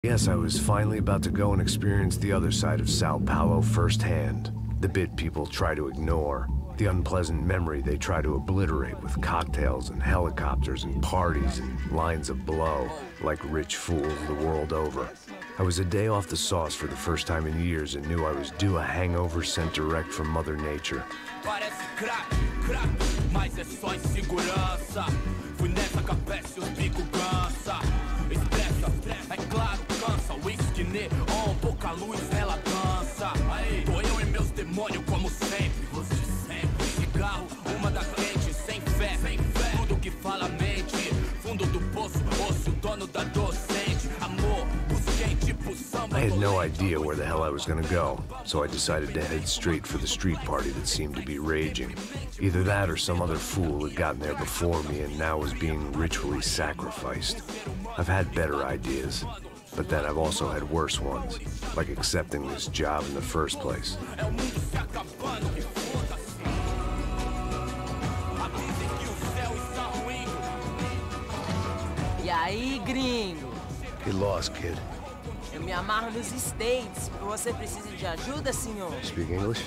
Yes, I was finally about to go and experience the other side of Sao Paulo firsthand. The bit people try to ignore. The unpleasant memory they try to obliterate with cocktails and helicopters and parties and lines of blow, like rich fools the world over. I was a day off the sauce for the first time in years and knew I was due a hangover sent direct from Mother Nature. I had no idea where the hell I was gonna go, so I decided to head straight for the street party that seemed to be raging. Either that or some other fool had gotten there before me and now was being ritually sacrificed. I've had better ideas, but then I've also had worse ones, like accepting this job in the first place. E aí, gringo? Get lost, kid. Eu me amarro nos States. Você precisa de ajuda, senhor? Speak English?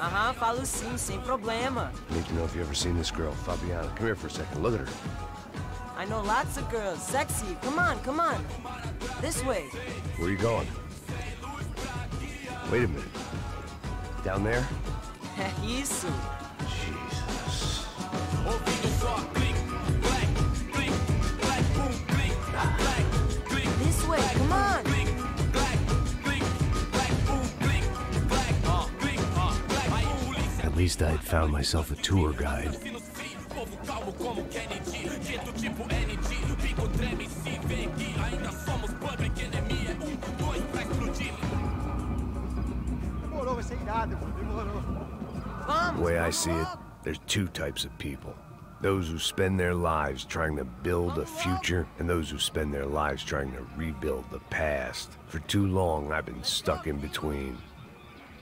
Aham, falo sim, sem problema. I need to know if you've ever seen this girl, Fabiana. Come here for a second. Look at her. I know lots of girls. Sexy. Come on, come on. This way. Where are you going? Wait a minute. Down there? Isso. Jesus. This way, come on. At least I had found myself a tour guide. The way I see it, there's two types of people. Those who spend their lives trying to build a future, and those who spend their lives trying to rebuild the past. For too long, I've been stuck in between.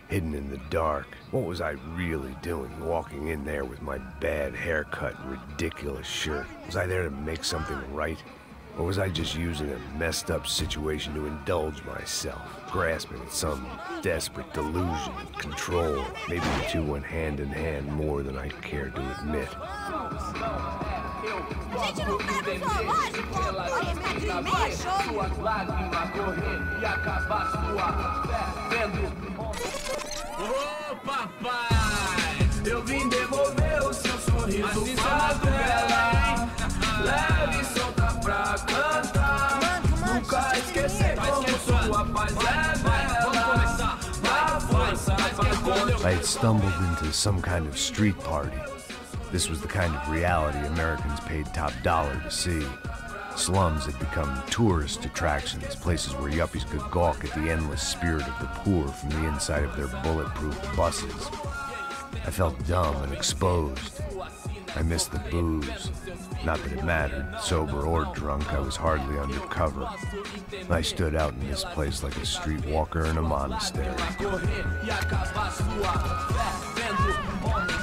Hidden in the dark. What was I really doing, walking in there with my bad haircut and ridiculous shirt? Was I there to make something right? Or was I just using a messed up situation to indulge myself, grasping at some desperate delusion of control? Maybe the two went hand in hand more than I cared to admit. Ô papai, eu vim devolver o seu sorriso bela. Leve e solta pra cantar. Nunca esquecer como sua paz é bela. A força I had stumbled into some kind of street party. This was the kind of reality Americans paid top dollar to see. Slums had become tourist attractions, places where yuppies could gawk at the endless spirit of the poor from the inside of their bulletproof buses. I felt dumb and exposed. I missed the booze. Not that it mattered, sober or drunk, I was hardly undercover. I stood out in this place like a streetwalker in a monastery.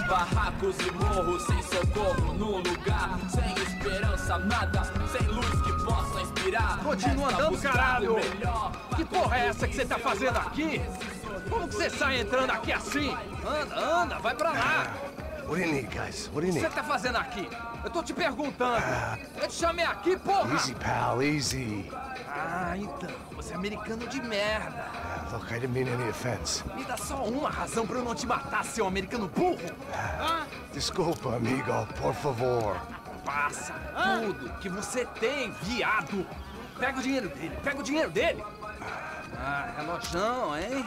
barracos e morros sem socorro num lugar sem esperança, nada, sem luz que possa inspirar. Continua andando, caralho! Que porra é essa que você tá fazendo aqui? Como que você sai entrando aqui assim? Anda, anda, vai pra lá! What do you need, guys? What do you O que need? você tá fazendo aqui? Eu tô te perguntando. Eu te chamei aqui, porra! Easy, pal, easy. Ah, então, você é americano de merda. Look, I didn't mean any offense. Me dá só uma razão pra eu não te matar, seu americano burro. Desculpa, amigo, por favor. Passa tudo que você tem, viado. Pega o dinheiro dele, pega o dinheiro dele. Ah, relojão, hein?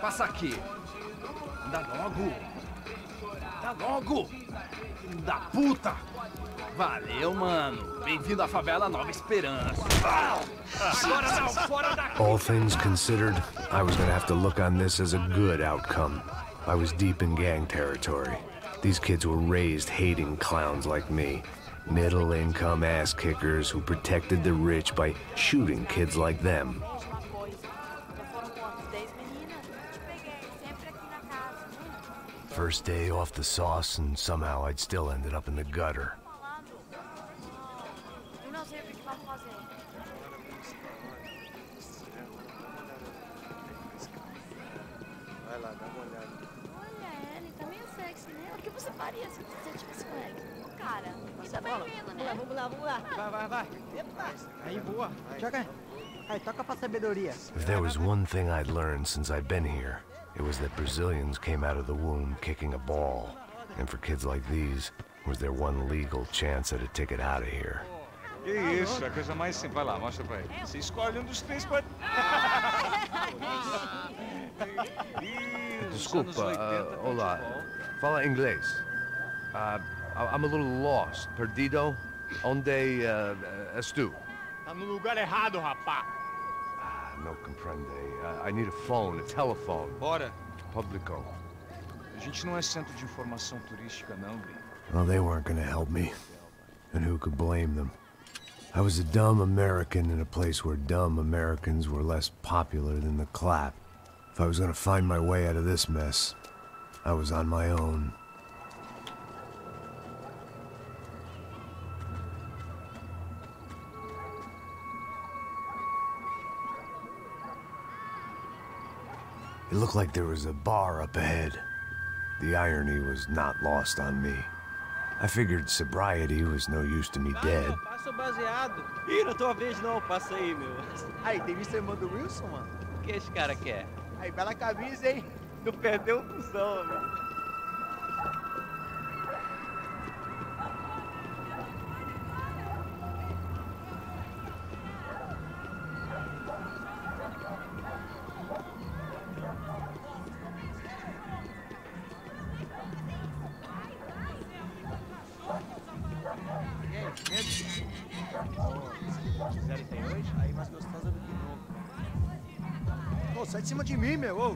Passa aqui. Dá logo. Dá logo. Filho da puta. Valeu, mano. Bem-vindo à favela Nova Esperança. Agora não, fora daqui. All things considered, I was gonna have to look on this as a good outcome. I was deep in gang territory. These kids were raised hating clowns like me. Middle-income ass-kickers who protected the rich by shooting kids like them. First day off the sauce, and somehow I'd still ended up in the gutter. adoraria se você tivesse com ele. Cara, isso é bem-vindo, né? Vamos lá. Vai. Epa. Aí, boa. Joga. Aí, toca pra sabedoria. If there was one thing I'd learned since I'd been here, it was that Brazilians came out of the womb kicking a ball. And for kids like these, was their one legal chance at a ticket out of here. Que isso, é a coisa mais simples. Vai lá, mostra pra ele. Você escolhe dos três pode... Desculpa, olá. Fala inglês. I'm a little lost. Perdido? Onde és tu? Tá no lugar errado, rapá. No comprende. I need a phone, a telephone. Bora. Publico. A gente não é centro de informação turística, não, Gui. Well, they weren't gonna help me. And who could blame them? I was a dumb American in a place where dumb Americans were less popular than the clap. If I was gonna find my way out of this mess, I was on my own. It looked like there was a bar up ahead. The irony was not lost on me. I figured sobriety was no use to me dead. Passa o baseado. Ih, não é tua vez não, passa aí, meu. Aí, tem visto a irmã do Wilson, mano? O que esse cara quer? Aí, bela camisa, hein? Tu perdeu o cuzão, meu. Aí mais gostosa do que nunca. Ô, sai de cima de mim, meu, ô!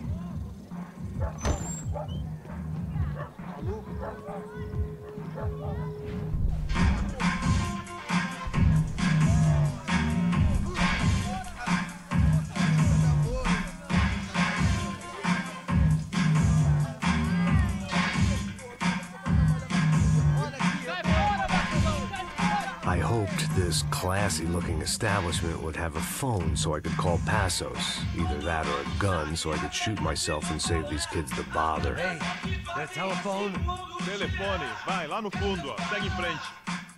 Maluco? I hoped this classy-looking establishment would have a phone so I could call Passos. Either that or a gun so I could shoot myself and save these kids the bother. Hey, that telephone? Telefone, vai lá no fundo, ó. Segue em frente.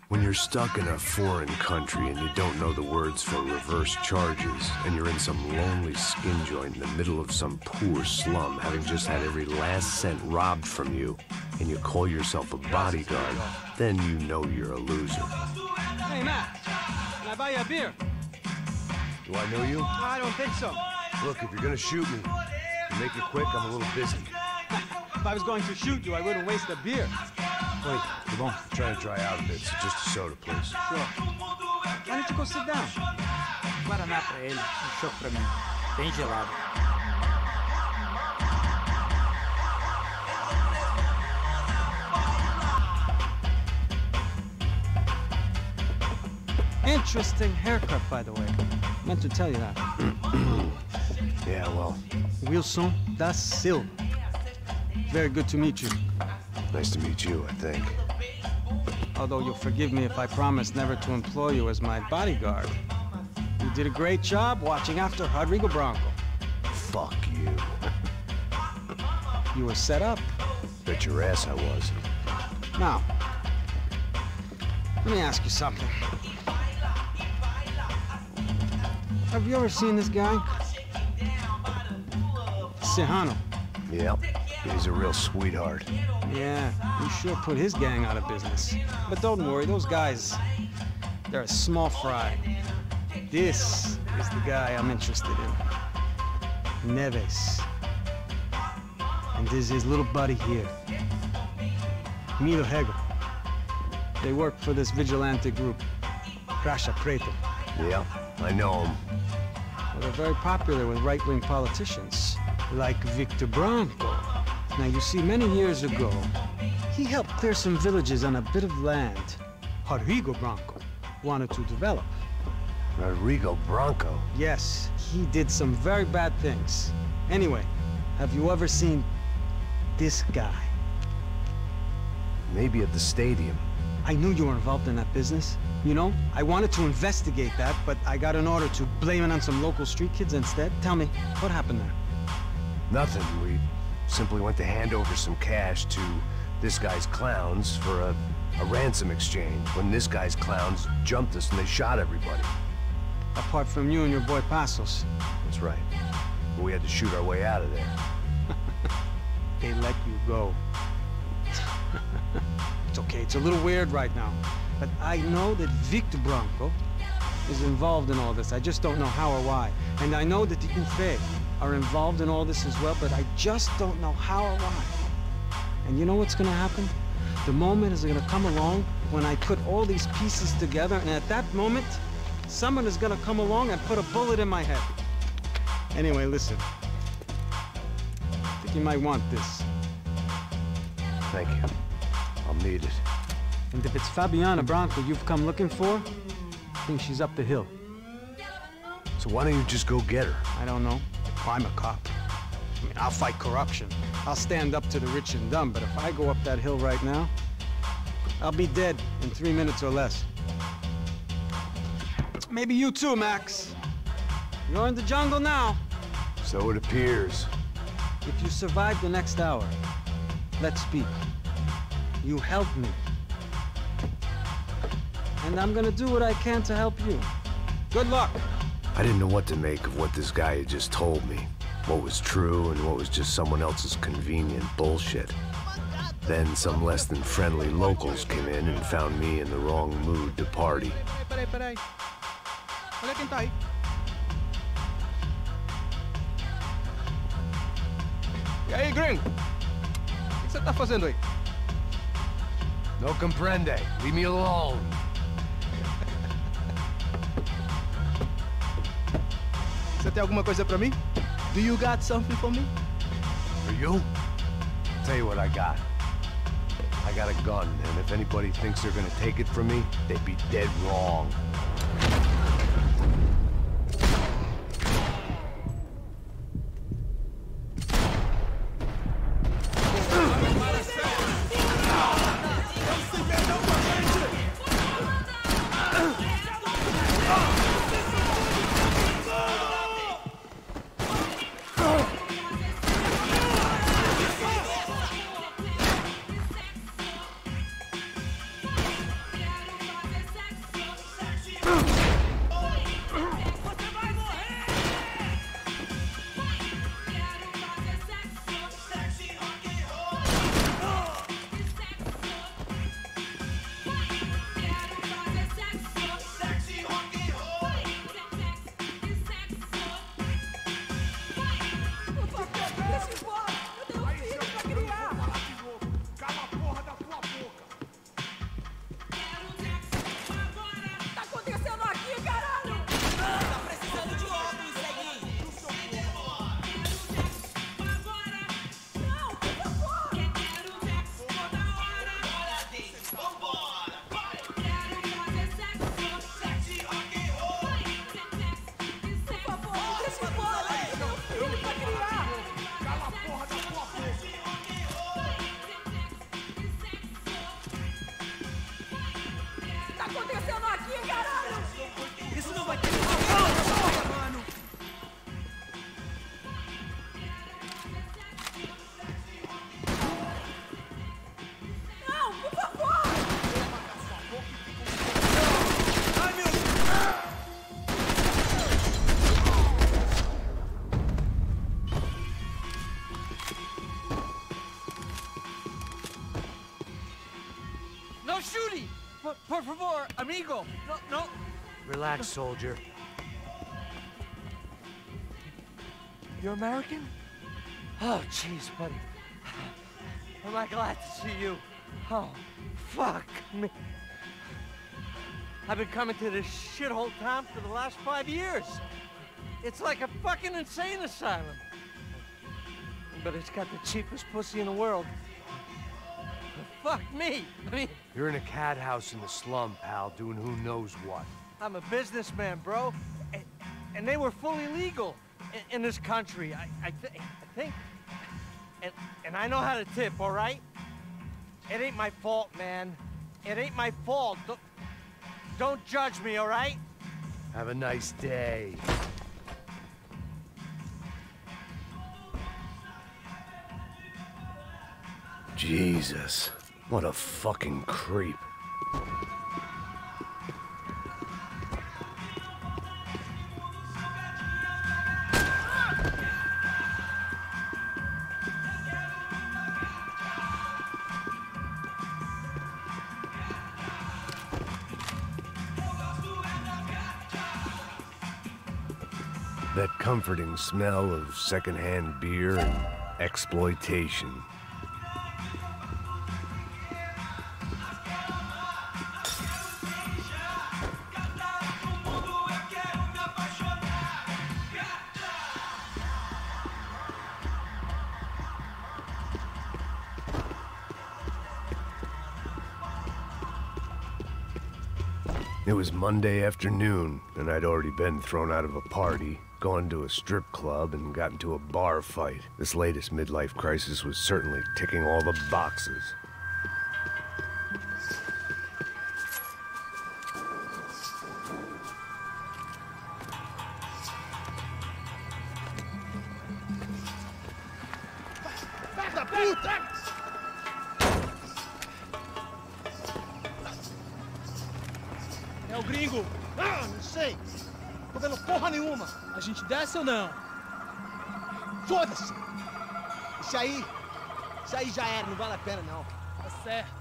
When you're stuck in a foreign country and you don't know the words for reverse charges, and you're in some lonely skin joint in the middle of some poor slum, having just had every last cent robbed from you, and you call yourself a bodyguard, then you know you're a loser. Hey, Matt, can I buy you a beer? Do I know you? I don't think so. Look, if you're gonna shoot me, make it quick, I'm a little busy. If I was going to shoot you, I wouldn't waste a beer. Wait, come on. I'm trying to dry out a bit, so just a soda, please. Sure. Why don't you go sit down? Guaraná pra ele, chopp pra mim. Bem gelado. Interesting haircut, by the way. Meant to tell you that. Yeah, well, Wilson da Silva. Very good to meet you. nice to meet you, I think. Although you'll forgive me if I promise never to employ you as my bodyguard. You did a great job watching after Rodrigo Branco. Fuck you. You were set up. Bet your ass I was. Now, let me ask you something. Have you ever seen this guy? Serrano. Yep, he's a real sweetheart. Yeah, you sure put his gang out of business. But don't worry, those guys, they're a small fry. This is the guy I'm interested in. Neves. And this is his little buddy here. Milo Hegel. They work for this vigilante group, Crasha Preto. Yep, I know him. Well, they're very popular with right-wing politicians, like Victor Branco. Now, you see, many years ago, he helped clear some villages on a bit of land Rodrigo Branco wanted to develop. Rodrigo Branco? Yes, he did some very bad things. Anyway, have you ever seen this guy? Maybe at the stadium. I knew you were involved in that business. You know, I wanted to investigate that, but I got an order to blame it on some local street kids instead. Tell me, what happened there? Nothing. We simply went to hand over some cash to this guy's clowns for a ransom exchange when this guy's clowns jumped us and they shot everybody. Apart from you and your boy Passos. That's right. But we had to shoot our way out of there. They let you go. It's okay, it's a little weird right now. But I know that Victor Branco is involved in all this. I just don't know how or why. And I know that the UFE are involved in all this as well, but I just don't know how or why. And you know what's gonna happen? The moment is gonna come along when I put all these pieces together, and at that moment, someone is gonna come along and put a bullet in my head. Anyway, listen. I think you might want this. Thank you. I'll need it. And if it's Fabiana Branco you've come looking for, I think she's up the hill. So why don't you just go get her? I don't know. I'm a cop. I mean, I'll fight corruption. I'll stand up to the rich and dumb, but if I go up that hill right now, I'll be dead in 3 minutes or less. Maybe you too, Max. You're in the jungle now. So it appears. If you survive the next hour, let's speak. You help me. And I'm gonna do what I can to help you. Good luck. I didn't know what to make of what this guy had just told me. What was true and what was just someone else's convenient bullshit. Then some less than friendly locals came in and found me in the wrong mood to party. Peraí. Olha quem tá aí. E aí, gringo? O que você tá fazendo aí? No comprende. Leave me alone. Você tem alguma coisa pra mim? Do you got something for me? For you? Tell you what I got. I got a gun, and if anybody thinks they're gonna take it from me, they'd be dead wrong. No shooting! Por favor, amigo! No. Relax, soldier. You're American? Oh, jeez, buddy. Am I glad to see you? Oh, fuck me. I've been coming to this shithole town for the last 5 years. It's like a fucking insane asylum. But it's got the cheapest pussy in the world. Fuck me. I mean... You're in a cat house in the slum, pal, doing who knows what. I'm a businessman, bro. And they were fully legal in this country, I think. And I know how to tip, all right? It ain't my fault, man. It ain't my fault. Don't judge me, all right? Have a nice day. Jesus, what a fucking creep. That comforting smell of secondhand beer and exploitation. It was Monday afternoon, and I'd already been thrown out of a party, gone to a strip club, and got into a bar fight. This latest midlife crisis was certainly ticking all the boxes. É o gringo! Ah, não sei! Tô vendo porra nenhuma! A gente desce ou não? Foda-se! Isso aí já era, não vale a pena não. Tá certo.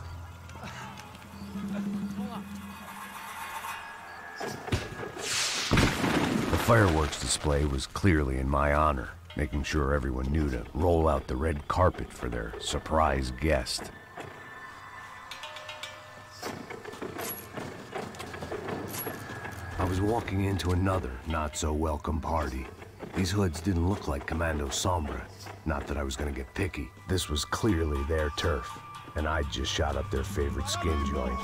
Vamos lá. The fireworks display was clearly in my honor, making sure everyone knew to roll out the red carpet for their surprise guest. I was walking into another not-so-welcome party. These hoods didn't look like Commando Sombra. Not that I was gonna get picky. This was clearly their turf, and I'd just shot up their favorite skin joint.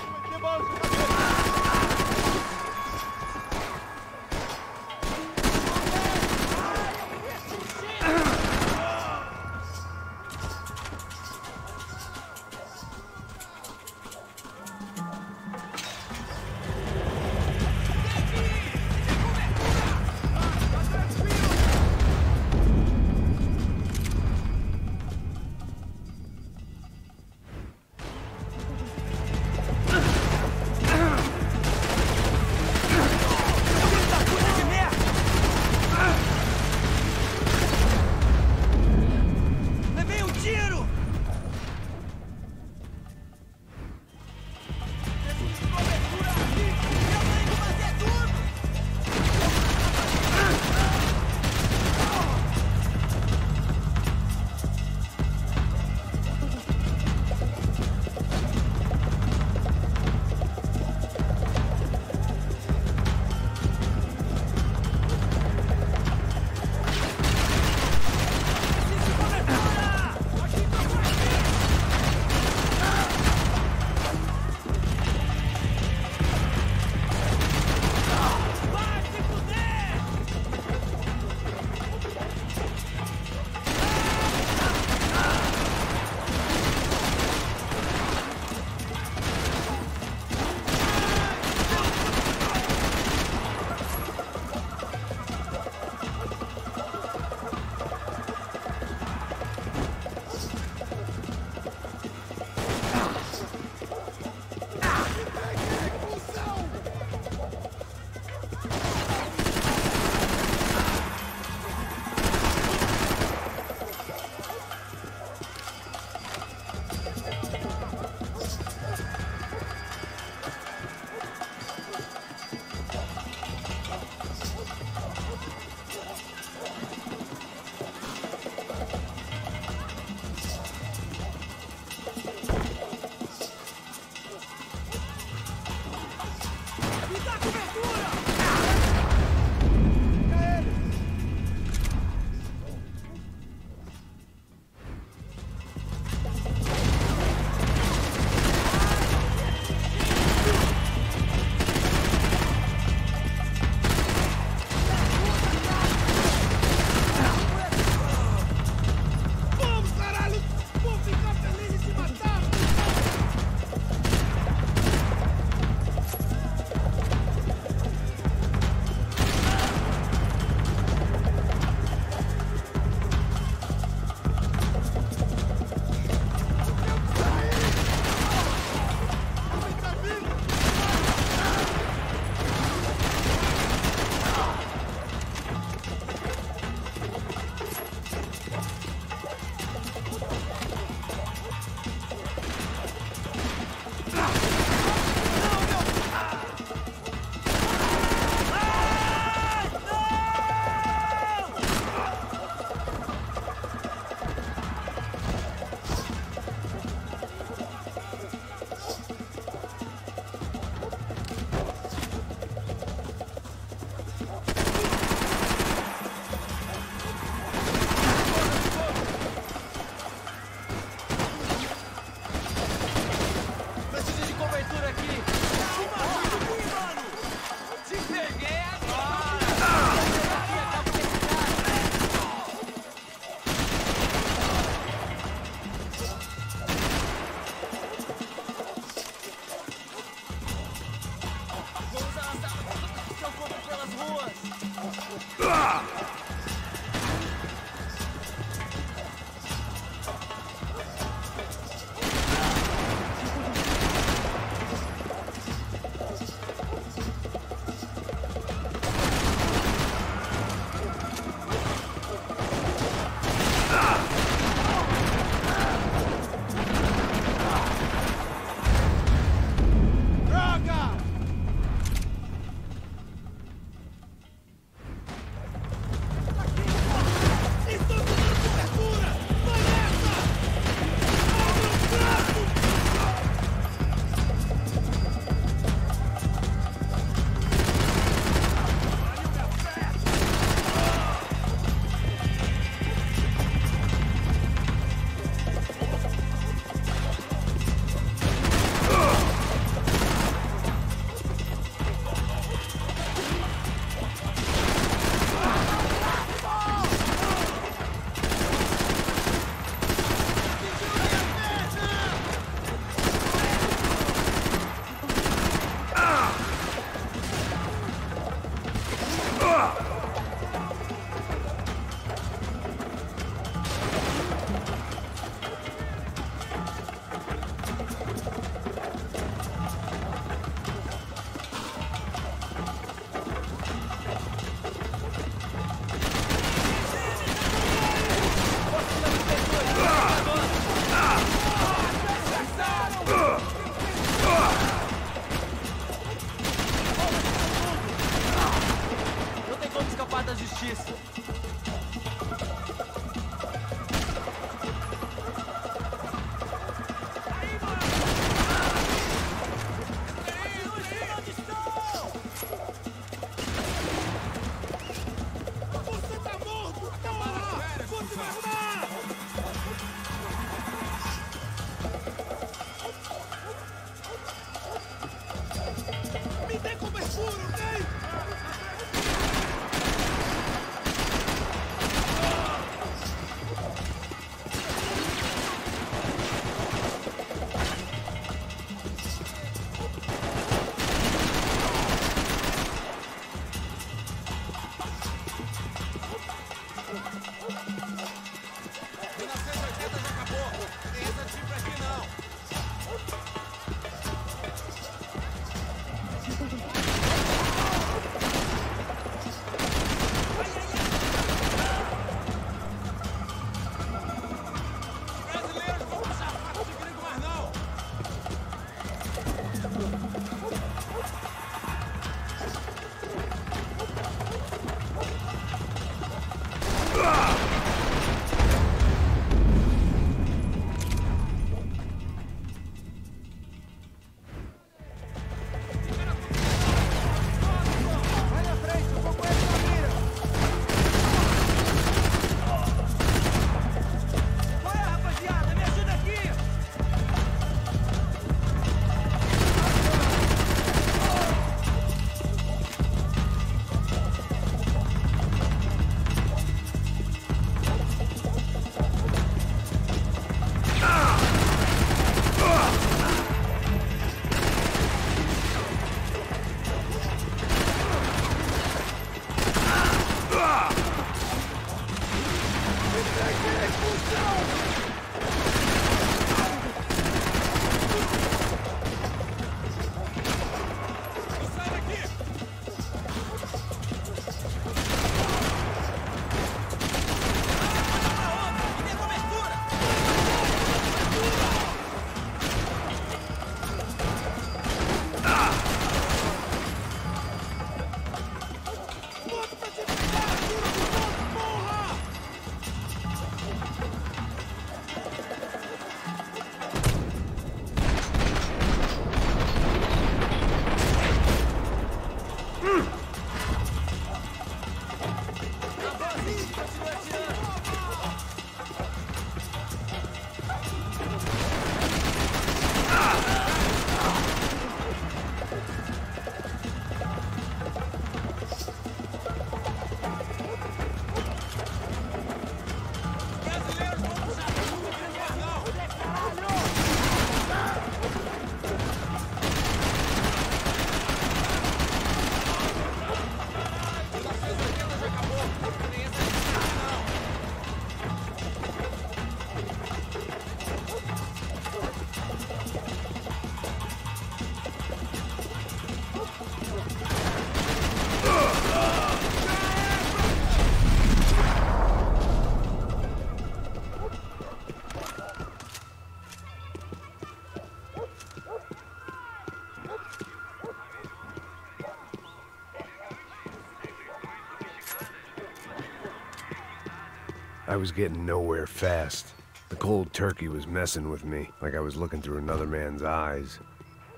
I was getting nowhere fast. The cold turkey was messing with me, like I was looking through another man's eyes.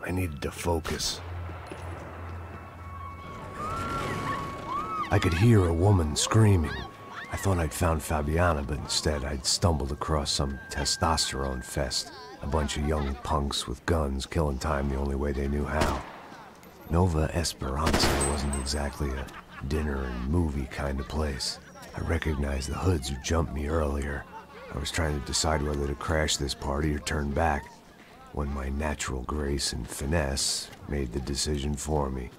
I needed to focus. I could hear a woman screaming. I thought I'd found Fabiana, but instead I'd stumbled across some testosterone fest. A bunch of young punks with guns killing time the only way they knew how. Nova Esperanza wasn't exactly a dinner and movie kind of place. I recognized the hoods who jumped me earlier. I was trying to decide whether to crash this party or turn back, when my natural grace and finesse made the decision for me.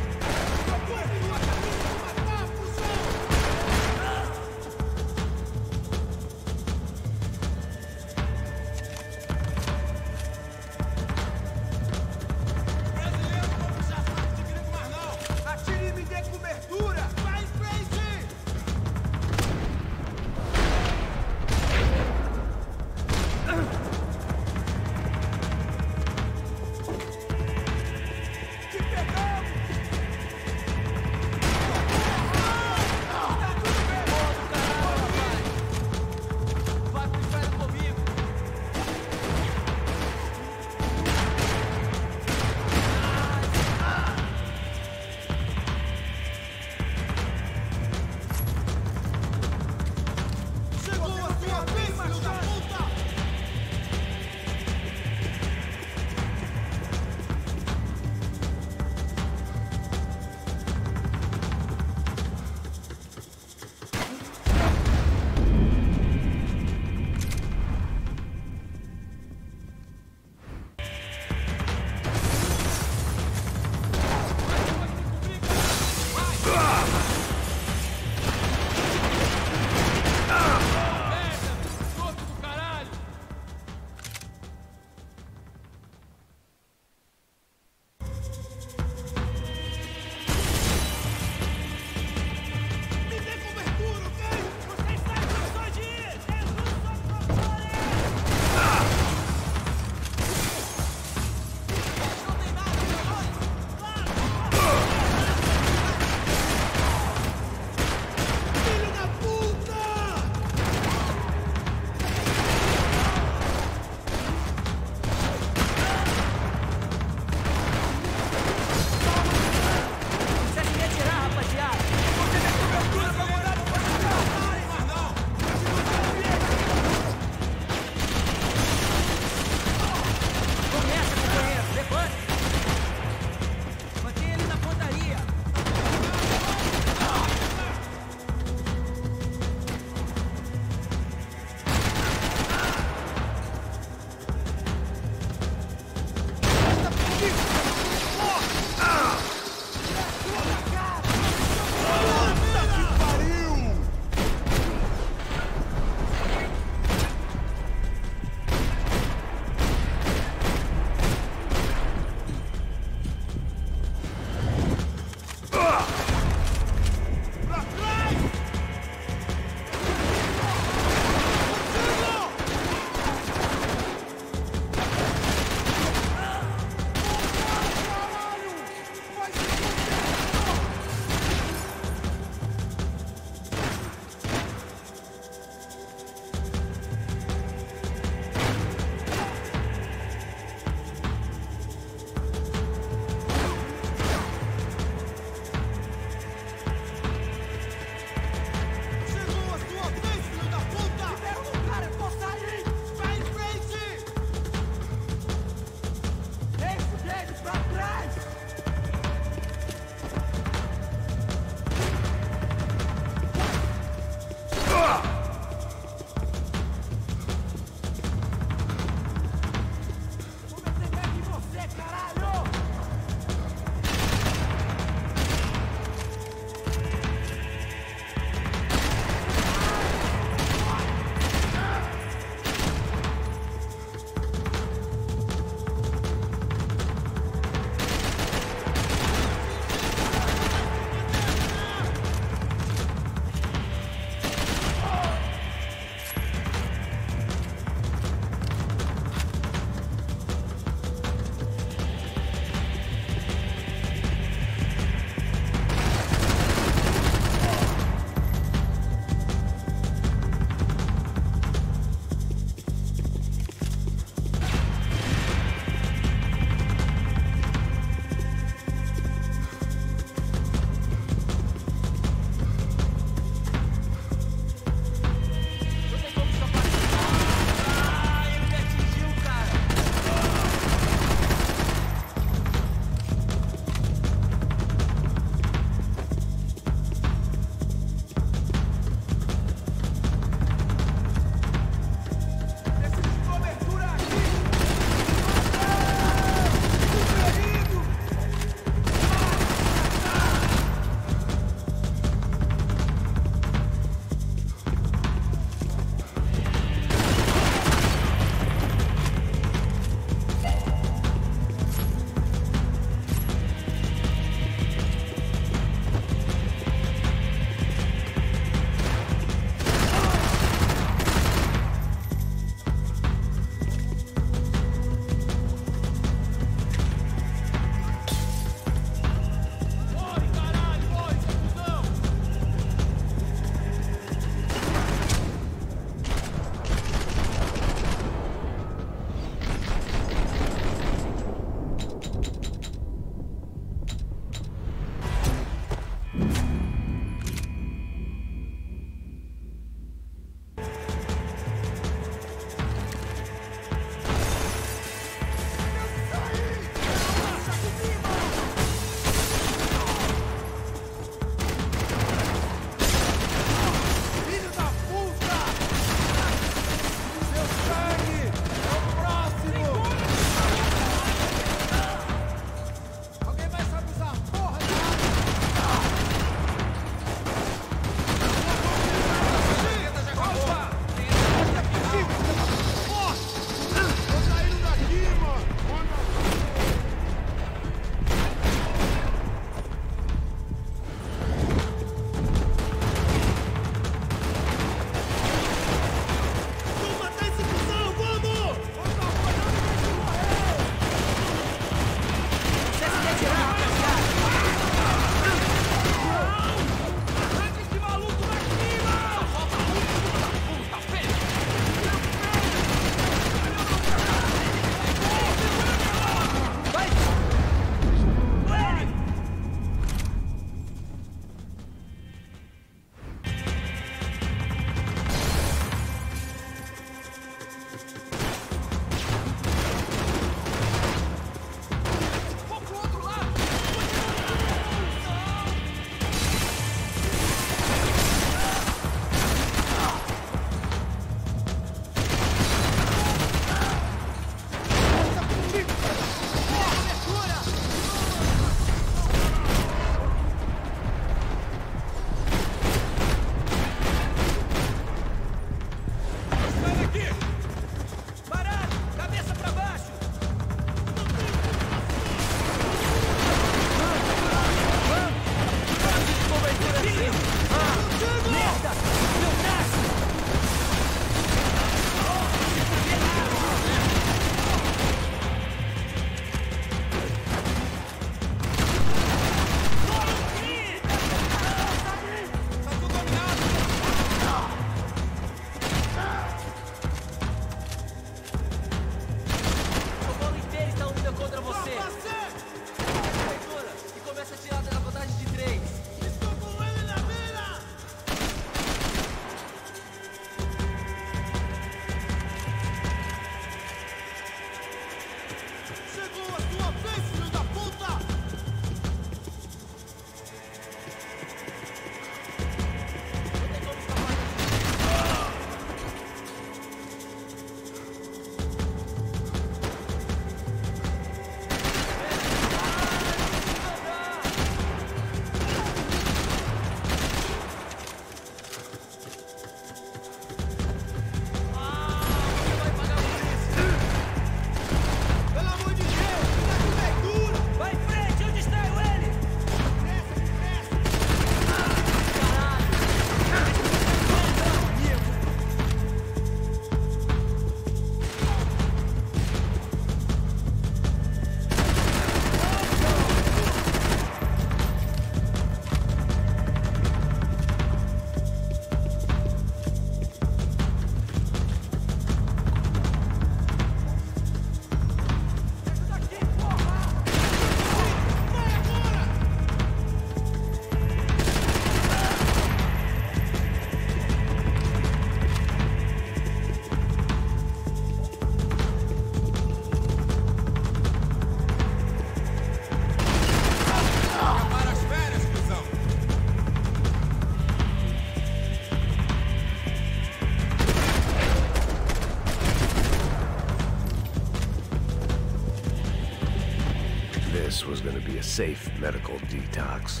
this was going to be a safe medical detox.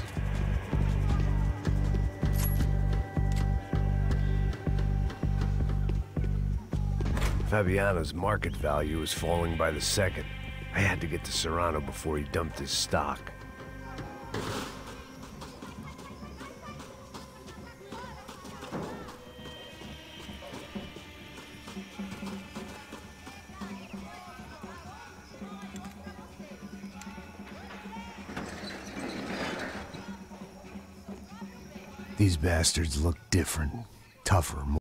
Fabiano's market value was falling by the second. I had to get to Serrano before he dumped his stock. These bastards look different, tougher, more